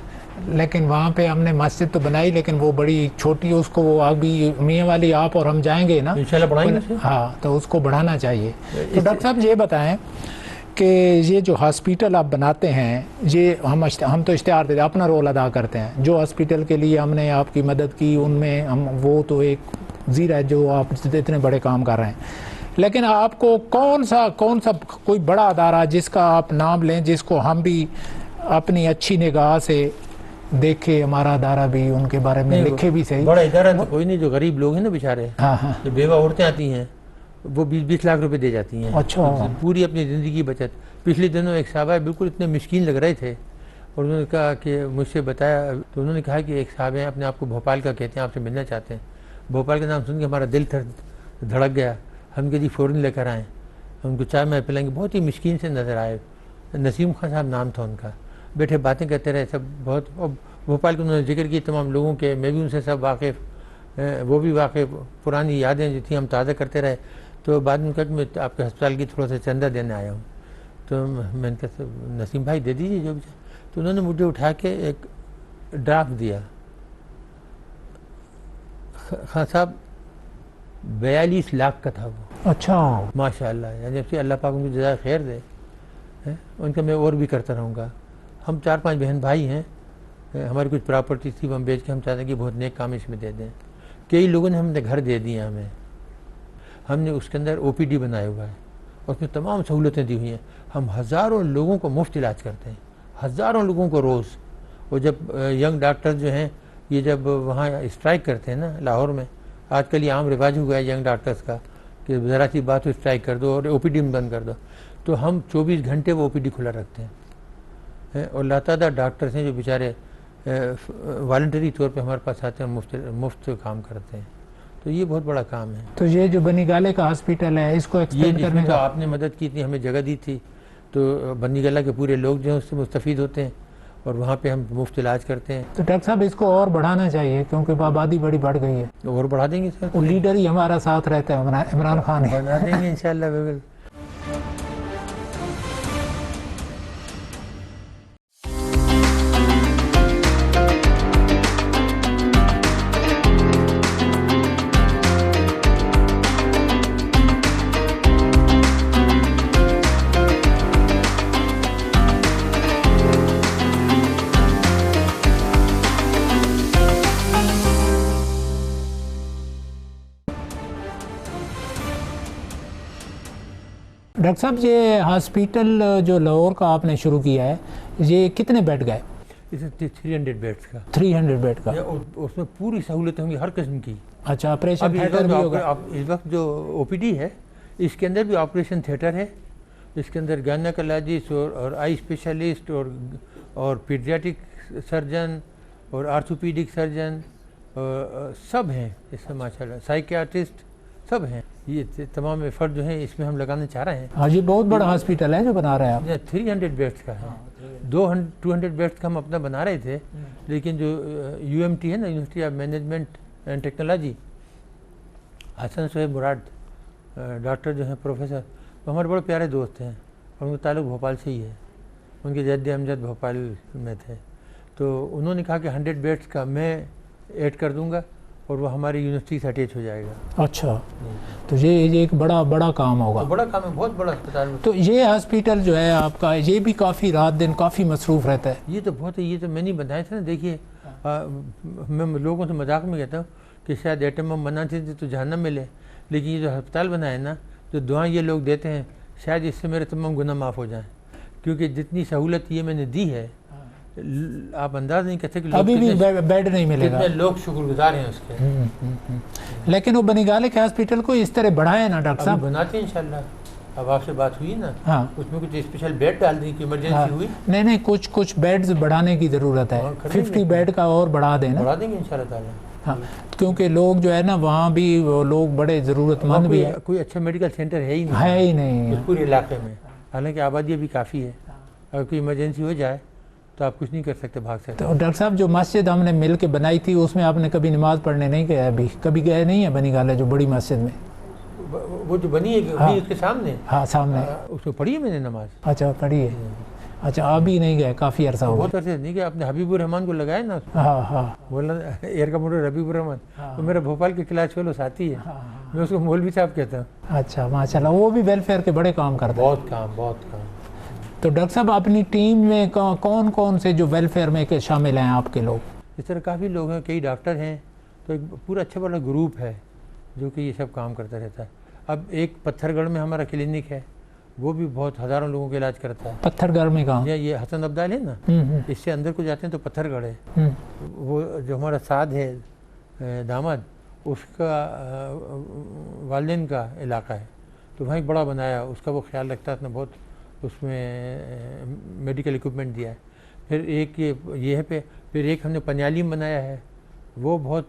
लेकिन वहाँ पे हमने मस्जिद तो बनाई, लेकिन वो बड़ी छोटी, उसको वो अभी मियाँ वाली आप और हम जाएंगे ना, इंशाल्लाह बढ़ाएंगे। हाँ, तो उसको बढ़ाना चाहिए। तो डॉक्टर साहब ये बताएं कि ये जो हॉस्पिटल आप बनाते हैं, ये हम तो इश्तिहार देते, अपना रोल अदा करते हैं। जो हॉस्पिटल के लिए हमने आपकी मदद की, उनमें हम, वो तो एक ज़ीरा है जो आप इतने बड़े काम कर रहे हैं। लेकिन आपको कौन सा कोई बड़ा अदारा जिसका आप नाम लें, जिसको हम भी अपनी अच्छी निगाह से देखे, हमारा अदारा भी उनके बारे में लिखे भी सही? बड़ा इदारा तो कोई नहीं, जो गरीब लोग हैं ना बेचारे, हाँ, जो बेवा औरतें आती हैं, वो 20-20 लाख रुपए दे जाती हैं। अच्छा, पूरी अपनी ज़िंदगी की बचत। पिछले दिनों एक साहब बिल्कुल इतने मिस्कीन लग रहे थे और उन्होंने कहा कि मुझसे बताया, तो उन्होंने कहा कि एक साहब हैं, अपने आप को भोपाल का कहते हैं, आपसे मिलना चाहते हैं। भोपाल का नाम सुन के हमारा दिल धड़क गया। हम कह जी फ़ौरन लेकर आएँ, उनको चाय में पिलाएंगे। बहुत ही मिस्कीन से नज़र आए। नसीम खान साहब नाम था उनका। बैठे बातें करते रहे सब बहुत। भोपाल के उन्होंने जिक्र की तमाम लोगों के, मैं भी उनसे सब वाकिफ़, वो भी वाकिफ़। पुरानी यादें जो थी हम ताज़ा करते रहे। तो बाद में कहा कि मैं आपके अस्पताल की थोड़ा सा चंदा देने आया हूँ। तो मैंने कहा नसीम भाई दे दीजिए जो भी। तो उन्होंने मुझे उठा के एक ड्राफ्ट दिया। खान साहब 42 लाख का था वो। अच्छा, माशाअल्लाह, यानी जब से अल्लाह पाक मुझे जज़ाए खैर दे, उनका मैं और भी करता रहूँगा। हम 4-5 बहन भाई हैं, हमारी कुछ प्रॉपर्टी थी, हम बेच के हम चाहते हैं कि बहुत नेक काम इसमें दे दें। कई लोगों ने हमने घर दे दिए हमें। हमने उसके अंदर OPD बनाया हुआ है, उसमें तमाम सहूलतें दी हुई हैं। हम हज़ारों लोगों को मुफ्त इलाज करते हैं, हज़ारों लोगों को रोज़। और जब यंग डॉक्टर्स जो हैं, ये जब वहाँ स्ट्राइक करते हैं ना लाहौर में, आजकल ये आम रिवाज हुआ है यंग डॉक्टर्स का कि ज़रा सी बात हो स्ट्राइक कर दो और OPD में बंद कर दो, तो हम 24 घंटे वो OPD खुला रखते हैं। और लातादाद डॉक्टर्स हैं जो बेचारे वॉलंटरी तौर पे हमारे पास आते हैं, मुफ्त काम करते हैं। तो ये बहुत बड़ा काम है। तो ये जो बनी गाले का हॉस्पिटल है, इसको एक्सटेंड करने का आपने मदद की थी, हमें जगह दी थी, तो बनी गाला के पूरे लोग जो हैं उससे मुस्तफ़ीद होते हैं और वहाँ पे हम मुफ्त इलाज करते हैं। तो डॉक्टर साहब इसको और बढ़ाना चाहिए, क्योंकि आबादी बड़ी बढ़ गई है। और बढ़ा देंगे सर, वो लीडर ही हमारा साथ रहता है, इमरान खान है। बढ़ा देंगे इंशाल्लाह। बिल्कुल। डॉक्टर साहब ये हॉस्पिटल जो लाहौर का आपने शुरू किया है, ये कितने बेड का है? इसे 300 बेड्स का। 300 बेड का। उसमें पूरी सहूलतें होंगी हर किस्म की। अच्छा, ऑपरेशन थिएटर भी होगा? इस वक्त जो ओपीडी है इसके अंदर भी ऑपरेशन थिएटर है, इसके अंदर गायनेकोलॉजिस्ट और आई स्पेशलिस्ट और पीडियाट्रिक सर्जन और आर्थोपीडिक सर्जन सब हैं इसमें माशाल्लाह, साइकियाट्रिस्ट सब हैं। ये तमाम एफर्ट जो है इसमें हम लगाना चाह रहे हैं। हाँ, ये बहुत बड़ा हॉस्पिटल है जो बना रहे हैं आप। 300 बेड्स का है। 200 बेड्स का हम अपना बना रहे थे, लेकिन जो यूएमटी है ना, university of management and technology, Hasan Sohaib Murad doctor जो हैं प्रोफेसर, वो हमारे बड़े प्यारे दोस्त हैं और उनका ताल्लुक भोपाल से ही है। उनके जद्द अमजद भोपाल में थे, तो उन्होंने कहा कि 100 बेड्स का मैं ऐड कर दूंगा और वो हमारी यूनिवर्सिटी से अटैच हो जाएगा। अच्छा, तो ये एक बड़ा काम होगा। तो बड़ा काम है, बहुत बड़ा अस्पताल। तो ये हॉस्पिटल जो है आपका, ये भी काफ़ी रात दिन काफ़ी मसरूफ़ रहता है। ये तो बहुत है, ये तो मैंने बनाए थे ना। देखिए मैं लोगों से मजाक में कहता हूँ कि शायद एटम बम बनाते थे तो जहन्नम मिले, लेकिन ये जो अस्पताल बनाए ना, जो दुआएं ये लोग देते हैं, शायद इससे मेरे तमाम गुनाह माफ़ हो जाएं, क्योंकि जितनी सहूलत ये मैंने दी है आप अंदाज नहीं करते कि अभी भी बेड नहीं मिलेगा। कितने लोग शुक्रगुजार हैं उसके। लेकिन वो बनिगाले के हॉस्पिटल को इस तरह बढ़ाए ना डॉक्टर साहब? बनाते हैं इंशाल्लाह। अब आपसे बात हुई ना, हाँ, उसमें कुछ स्पेशल बेड डाल दी कि इमरजेंसी हुई। नहीं, कुछ बेड्स बढ़ाने की ज़रूरत है। 50 बेड का और बढ़ा देना, बढ़ा देंगे इंशाल्लाह ताला। हाँ, क्योंकि लोग जो है ना वहाँ भी वो लोग बड़े ज़रूरतमंद भी है। कोई अच्छा मेडिकल सेंटर है ही नहीं उस पूरे इलाके में, हालांकि आबादी अभी काफ़ी है। अगर कोई इमरजेंसी हो जाए तो आप कुछ नहीं कर सकते, भाग सकते। तो डॉक्टर साहब जो मस्जिद हमने मिल के बनाई थी उसमें आपने कभी नमाज पढ़ने नहीं गया? अभी कभी गए नहीं है बनिगाले जो बड़ी मस्जिद में? वो जो बनी है हाँ, उसके सामने। हाँ, सामने उसमें पढ़ी है मैंने नमाज। अच्छा, पढ़ी है। अच्छा, अभी नहीं गए, काफ़ी अरसा हो गया। बहुत अरसे नहीं गया। आपने हबीबुर रहमान को लगाया ना, हाँ, बोला एयर कमोडर हबीबुर रहमान, तो मेरा भोपाल के क्लास फेलो साथी है। मैं उसको मौलवी साहब कहता हूँ। अच्छा, माशाल्लाह, वो भी वेलफेयर के बड़े काम करते हैं। बहुत काम। तो डॉक्टर साहब अपनी टीम में कौन कौन से जो वेलफेयर में के शामिल हैं आपके लोग? इस तरह काफ़ी लोग हैं, कई डॉक्टर हैं, तो एक पूरा अच्छा बड़ा ग्रुप है जो कि ये सब काम करता रहता है। अब एक पत्थरगढ़ में हमारा क्लिनिक है, वो भी बहुत हज़ारों लोगों का इलाज करता है। पत्थरगढ़ में कहाँ? ये हसन अब्दाल है ना, इससे अंदर को जाते हैं तो पत्थरगढ़ है। वो जो हमारा साद है दामाद, उसका वालिदैन का इलाका है, तो वहीं बड़ा बनाया, उसका वो ख्याल रखता है, बहुत उसमें मेडिकल इक्विपमेंट दिया है। फिर एक ये है पे, फिर एक हमने पनियाली में बनाया है, वो बहुत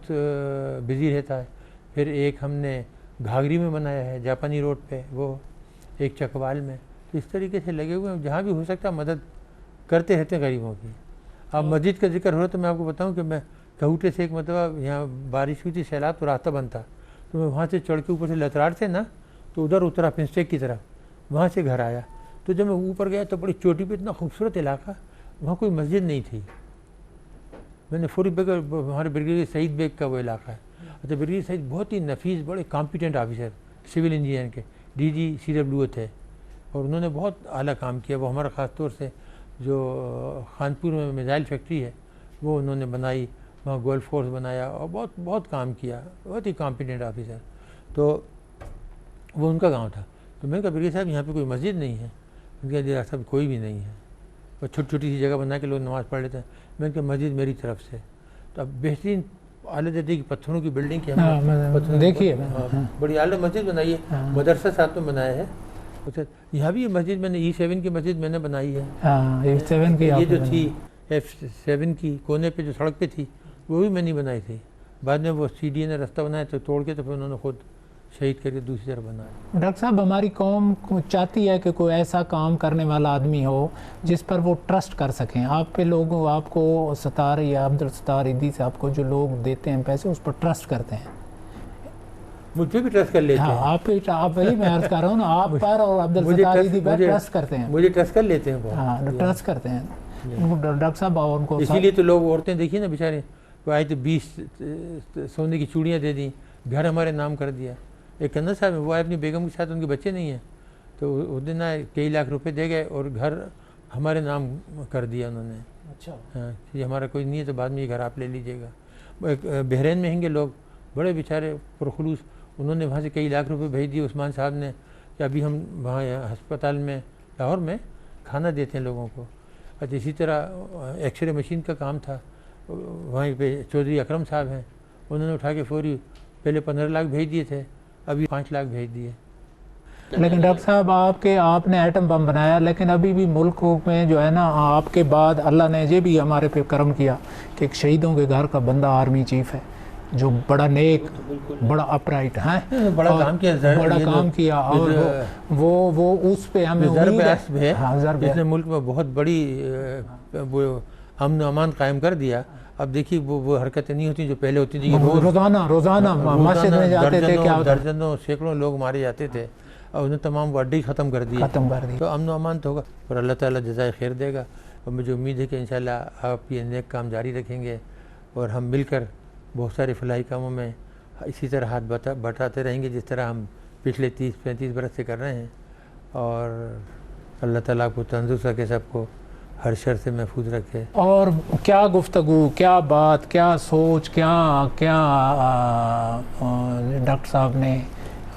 बिजी रहता है। फिर एक हमने घाघरी में बनाया है, जापानी रोड पे, वो एक चकवाल में। तो इस तरीके से लगे हुए हैं, जहाँ भी हो सकता है मदद करते रहते हैं गरीबों की। अब मस्जिद का जिक्र हो रहा तो मैं आपको बताऊं कि मैं कहूटे से एक मतलब यहाँ बारिश हुई थी, सैलाब, तो रास्ता बनता, तो मैं वहाँ से चढ़ के ऊपर से लतराड़ से ना, तो उधर उतरा पिंस्टेक की तरफ, वहाँ से घर आया। तो जब मैं ऊपर गया तो बड़ी चोटी पे, इतना खूबसूरत इलाका, वहाँ कोई मस्जिद नहीं थी। मैंने फौरी बेग, हमारे ब्रिगेडियर सईद बेग का वो इलाका है। अच्छा, ब्रिगेडियर सईद बहुत ही नफीस, बड़े कॉम्पिटेंट ऑफिसर, सिविल इंजीनियर के DG CWO थे, और उन्होंने बहुत आला काम किया। वो हमारा ख़ास तौर से जो खानपुर में मिसाइल फैक्ट्री है वो उन्होंने बनाई, वहाँ गोल्फ कोर्स बनाया, और बहुत काम किया, बहुत ही कॉम्पिटेंट ऑफिसर। तो वो उनका गाँव था। तो मैंने कहा ब्रिगेडियर साहब यहाँ पर कोई मस्जिद नहीं है? उनके जी सब कोई भी नहीं है, और छोटी छोटी सी जगह बना के लोग नमाज़ पढ़ लेते हैं। मैंने कहा मस्जिद मेरी तरफ से। तो अब बेहतरीन आले दर्जे की पत्थरों की बिल्डिंग की हमने देखिए, बड़ी आला मस्जिद बनाई है, मदरसा साथ में बनाया है। अच्छा, यहाँ भी ये मस्जिद मैंने E7 की मस्जिद मैंने बनाई है। E7 की ये जो थी F7 की कोने पे जो सड़क पे थी, वो भी मैंने बनाई थी। बाद में वो CDA ने रास्ता बनाया तो तोड़ के, तो फिर उन्होंने खुद शहीद करके दूसरी तरफ बनाया। डॉक्टर साहब, हमारी कौम चाहती है कि कोई ऐसा काम करने वाला आदमी हो जिस पर वो ट्रस्ट कर सकें। आप पे लोग, आपको सतार या अब्दुल सत्तार ईदी से आपको जो लोग देते हैं पैसे, उस पर ट्रस्ट करते हैं। मुझ पर भी ट्रस्ट कर लेते हैं। आप वही मैं अर्ज कर रहा हूँ ना, आप पर और अब्दुल सत्तार ईदी पर ट्रस्ट करते हैं। मुझे ट्रस्ट कर लेते हैं। हाँ, ट्रस्ट करते हैं डॉक्टर साहब। और उनको इसीलिए तो लोग, औरतें देखिए ना बेचारे, वो आए तो 20 सोने की चूड़ियाँ दे दी, घर हमारे नाम कर दिया। एक कन्नर साहब है, वो आए अपनी बेगम के साथ, उनके बच्चे नहीं हैं, तो उस दिन आए, कई लाख रुपए दे गए और घर हमारे नाम कर दिया उन्होंने। अच्छा, हाँ, ये हमारा कोई नहीं है तो बाद में ये घर आप ले लीजिएगा। बहरीन में हैंगे लोग, बड़े बेचारे पुरखलूस, उन्होंने वहाँ से कई लाख रुपए भेज दिए उस्मान साहब ने, कि अभी हम वहाँ अस्पताल में लाहौर में खाना देते हैं लोगों को। अच्छा, इसी तरह एक्सरे मशीन का काम था, वहीं पे चौधरी अकरम साहब हैं, उन्होंने उठा के फौरी पहले 15 लाख भेज दिए थे, अभी 5 लाख भेज दिए। लेकिन डॉक्टर साहब आपने एटम बम बनाया, लेकिन अभी भी मुल्क में जो है ना, आपके बाद अल्लाह ने ये भी हमारे पे करम किया कि एक शहीदों के घर का बंदा आर्मी चीफ है, जो बड़ा नेक, बड़ा अपराइट है, बड़ा काम किया, और वो उस पे हमें उम्मीद है। हाँ, जिसने मुल्क में बहुत बड़ी वो अमन अमान कायम कर दिया। अब देखिए वो हरकतें नहीं होती जो पहले होती थी, रोजाना मस्जिद में जाते थे, क्या दर्जनों सैकड़ों लोग मारे जाते थे, और उन्हें तमाम अड्डे ख़त्म कर दी। तो अमन अमान तो होगा, और अल्लाह ताला जज़ाए खैर देगा। और मुझे उम्मीद है कि इंशाल्लाह आप ये नेक काम जारी रखेंगे और हम मिलकर बहुत सारे फलाही कामों में इसी तरह हाथ बटाते रहेंगे जिस तरह हम पिछले 30-35 बरस से कर रहे हैं। और अल्लाह ताला आपको तंदुरुस्त रखे, सबको हर शर से महफूज रखे। और क्या गुफ्तगू, क्या बात, क्या सोच, क्या डॉक्टर साहब ने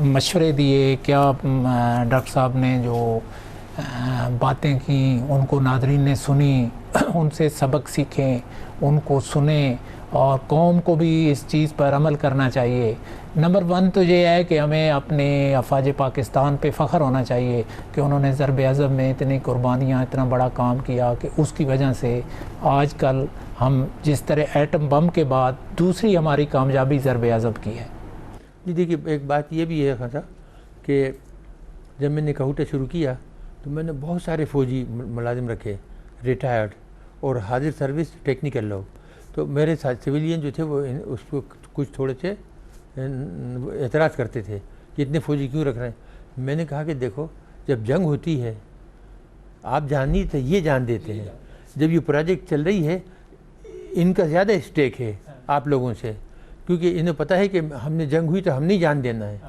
मशवरे दिए, क्या डॉक्टर साहब ने जो बातें की उनको नाज़रीन ने सुनी, उनसे सबक सीखें, उनको सुने, और कौम को भी इस चीज़ पर अमल करना चाहिए। नंबर 1 तो ये है कि हमें अपने अफवाज पाकिस्तान पे फ़ख्र होना चाहिए कि उन्होंने ज़रब अज़ब में इतनी कुर्बानियाँ, इतना बड़ा काम किया कि उसकी वजह से आजकल हम जिस तरह एटम बम के बाद दूसरी हमारी कामयाबी ज़रब अज़ब की है। जी देखिए, एक बात ये भी है खासा कि जब मैंने कहूटा शुरू किया तो मैंने बहुत सारे फ़ौजी मुलाजिम रखे, रिटायर्ड और हाजिर सर्विस टेक्निकल लोग। तो मेरे साथ सिविलियन जो थे वो उसको कुछ थोड़े से एतराज़ करते थे कि इतने फ़ौजी क्यों रख रहे हैं। मैंने कहा कि देखो, जब जंग होती है आप जान नहीं थे, ये जान देते हैं। जब ये प्रोजेक्ट चल रही है इनका ज़्यादा स्टेक है आप लोगों से, क्योंकि इन्हें पता है कि हमने जंग हुई तो हमने जान देना है।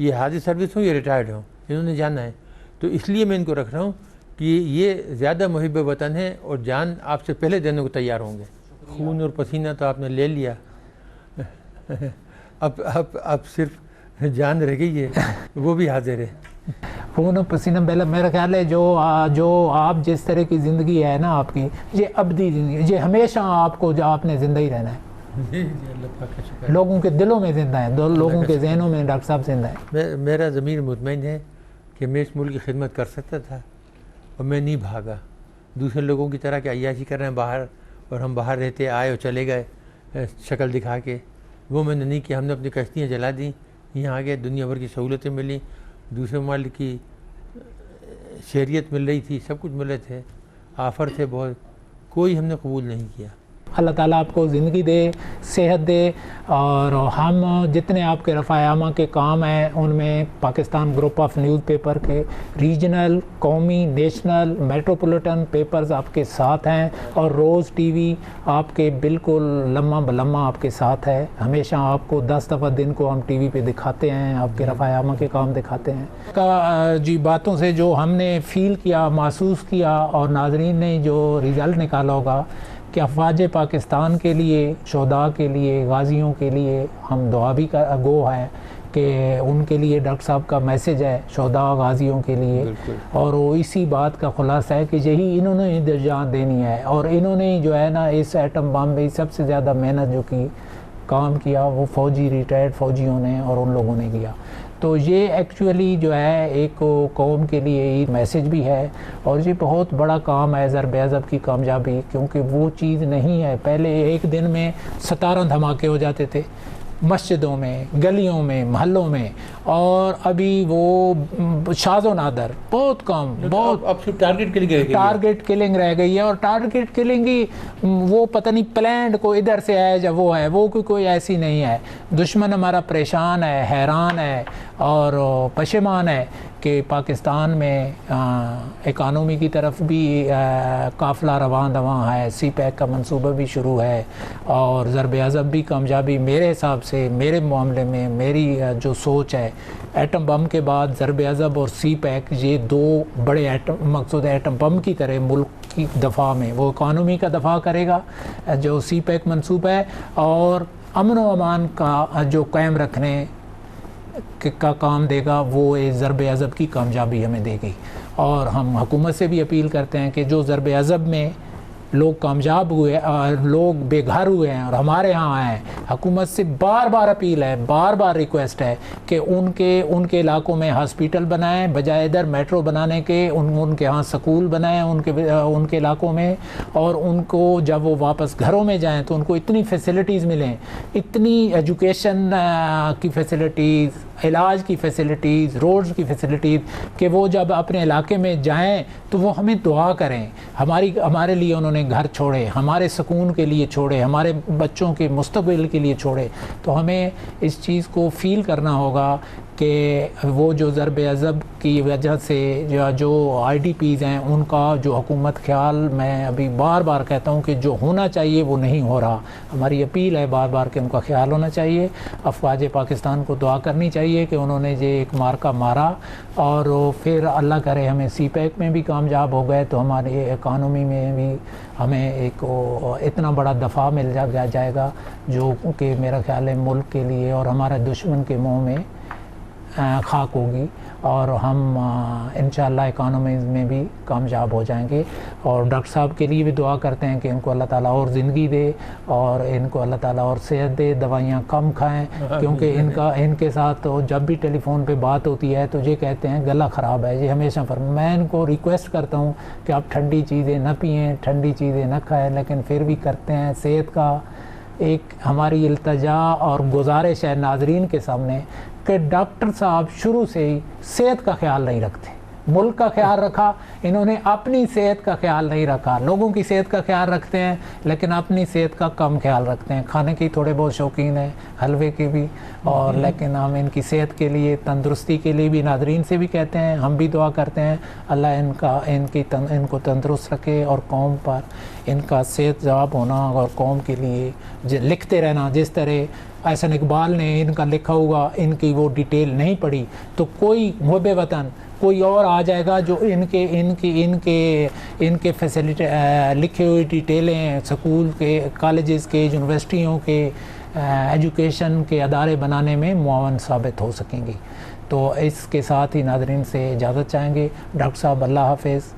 ये हाजिर सर्विस हो या रिटायर्ड हो, इन्होंने जाना है। तो इसलिए मैं इनको रख रहा हूँ कि ये ज़्यादा मुहिब वतन है और जान आपसे पहले देने को तैयार होंगे। खून और पसीना तो आपने ले लिया, अब सिर्फ जान रह गई है, वो भी हाजिर है। खून और पसीना पहले, मेरा ख्याल है जो आप जिस तरह की ज़िंदगी है ना आपकी, ये अबदी ज़िंदगी, ये हमेशा आपको जो आपने ज़िंदा ही रहना है। लोगों के दिलों में जिंदा है, लोगों के जहनों में डॉक्टर साहब जिंदा है। मेरा ज़मीर मुतमईन है कि मैं इस मुल्क की खिदमत कर सकता था और मैं नहीं भागा। दूसरे लोगों की तरह कि अय्याशी कर रहे हैं बाहर, और हम बाहर रहते आए और चले गए शक्ल दिखा के, वो मैंने नहीं किया। हमने अपनी कश्तियाँ जला दी, यहाँ आ गए, दुनिया भर की सहूलतें मिली, दूसरे ममालिक की शहरियत मिल रही थी, सब कुछ मिल रहे थे, आफर थे बहुत, कोई हमने कबूल नहीं किया। अल्लाह ताला आपको ज़िंदगी दे, सेहत दे, और हम जितने आपके रफ़ायामा के काम हैं उनमें पाकिस्तान ग्रुप ऑफ न्यूज़पेपर के रीजनल, कौमी, नेशनल, मेट्रोपॉलिटन पेपर्स आपके साथ हैं, और रोज़ टीवी आपके बिल्कुल लम्हा बलम्हा आपके साथ है। हमेशा आपको 10 दफ़ा दिन को हम टीवी पे दिखाते हैं, आपके रफ़ायामा के काम दिखाते हैं। जी बातों से जो हमने फ़ील किया, महसूस किया, और नाज़रीन ने जो रिज़ल्ट निकाला होगा कि अफवाज पाकिस्तान के लिए, शोहदा के लिए, गाजियों के लिए हम दुआ भी का गो है कि उनके लिए डॉक्टर साहब का मैसेज है शोहदा गाजियों के लिए, और वो इसी बात का खुलासा है कि यही इन्होंने जान देनी है, और इन्होंने जो है ना इस एटम बम में सबसे ज़्यादा मेहनत जो की काम किया वो फ़ौजी, रिटायर्ड फ़ौजियों ने और उन लोगों ने किया। तो ये एक्चुअली जो है एक कौम के लिए मैसेज भी है, और ये बहुत बड़ा काम है ज़रब अज़ब की कामयाबी, क्योंकि वो चीज़ नहीं है। पहले एक दिन में 17 धमाके हो जाते थे मस्जिदों में, गलियों में, महलों में, और अभी वो शाज़ो नादर बहुत कम, बहुत अब सिर्फ टारगेट किलिंग रह गई है। और टारगेट किलिंग ही वो पता नहीं प्लान को इधर से है या वो है, वो कोई ऐसी नहीं है। दुश्मन हमारा परेशान है, हैरान है और पशेमान है कि पाकिस्तान में इकानमी की तरफ भी काफ़िला रवां दवां है, सी पैक का मंसूबा भी शुरू है, और ज़रब अज़ब भी कामयाबी मेरे हिसाब से, मेरे मामले में मेरी जो सोच है, एटम बम के बाद ज़रब अज़ब और सी पैक ये 2 बड़े मकसूद एटम बम की तरह मुल्क की दफ़ा में, वो इकानमी का दफ़ा करेगा जो सी पैक मंसूबा है, और अमन व अमान का जो कायम रखने का काम देगा वो इस ज़रब अज़ब की कामयाबी हमें देगी। और हम हुकूमत से भी अपील करते हैं कि जो ज़रब अज़ब में लोग कामयाब हुए, लोग बेघर हुए हैं और हमारे यहाँ आए हैं, हुकूमत से बार बार अपील है, बार बार रिक्वेस्ट है कि उनके इलाकों में हॉस्पिटल बनाएं, बजाय इधर मेट्रो बनाने के उनके यहाँ स्कूल बनाएं उनके इलाकों में, और उनको जब वो वापस घरों में जाएं तो उनको इतनी फैसिलिटीज़ मिलें, इतनी एजुकेशन की फैसिलिटीज़, इलाज की फैसिलिटीज़, रोड्स की फैसिलिटीज़, कि वो जब अपने इलाके में जाएं तो वो हमें दुआ करें। हमारे लिए उन्होंने घर छोड़े, हमारे सुकून के लिए छोड़े, हमारे बच्चों के मुस्तकबिल के लिए छोड़े। तो हमें इस चीज़ को फ़ील करना होगा कि वो जो ज़रब अज़ब की वजह से जो IDPs हैं उनका जो हुकूमत ख्याल, मैं अभी बार बार कहता हूँ कि जो होना चाहिए वो नहीं हो रहा। हमारी अपील है बार बार कि उनका ख्याल होना चाहिए। अफवाज पाकिस्तान को दुआ करनी चाहिए कि उन्होंने ये एक मार्का मारा और फिर अल्लाह करे हमें CPEC में भी कामयाब हो गए तो हमारी इकानमी में भी हमें एक इतना बड़ा दफ़ा मिल जाएगा जो कि मेरा ख्याल है मुल्क के लिए और हमारे दुश्मन के मुँह में खाक होगी, और हम इंशाअल्लाह इकानमीज़ में भी कामयाब हो जाएंगे। और डॉक्टर साहब के लिए भी दुआ करते हैं कि इनको अल्लाह ताला और ज़िंदगी दे और इनको अल्लाह ताला और सेहत दे, दवाइयाँ कम खाएं, क्योंकि इनके साथ तो जब भी टेलीफोन पे बात होती है तो ये कहते हैं गला ख़राब है। ये हमेशा मैं इनको रिक्वेस्ट करता हूँ कि आप ठंडी चीज़ें न पिएँ, ठंडी चीज़ें न खाएँ, लेकिन फिर भी करते हैं। सेहत का एक हमारी इल्तजा और गुजारिश है नाजरीन के सामने कि डॉक्टर साहब शुरू से ही सेहत का ख्याल नहीं रखते। मुल्क का ख्याल रखा, इन्होंने अपनी सेहत का ख्याल नहीं रखा। लोगों की सेहत का ख्याल रखते हैं लेकिन अपनी सेहत का कम ख्याल रखते हैं। खाने की थोड़े बहुत शौकीन हैं, हलवे के भी, और लेकिन हम इनकी सेहत के लिए, तंदुरुस्ती के लिए भी नाजरीन से भी कहते हैं, हम भी दुआ करते हैं अल्लाह इनको तंदुरुस्त रखे और कौम पर इनका सेहत जवाब होना और कौम के लिए लिखते रहना। जिस तरह एहसन इकबाल ने इनका लिखा हुआ, इनकी वो डिटेल नहीं पढ़ी तो कोई मुहब्बे वतन कोई और आ जाएगा जो इनके फैसिलिटी लिखे हुई डिटेलें स्कूल के, कॉलेजेस के, यूनिवर्सिटियों के, एजुकेशन के अदारे बनाने में मुआवन साबित हो सकेंगी। तो इसके साथ ही नाज़रीन से इजाज़त चाहेंगे। डॉक्टर साहब अल्लाह हाफ़िज़।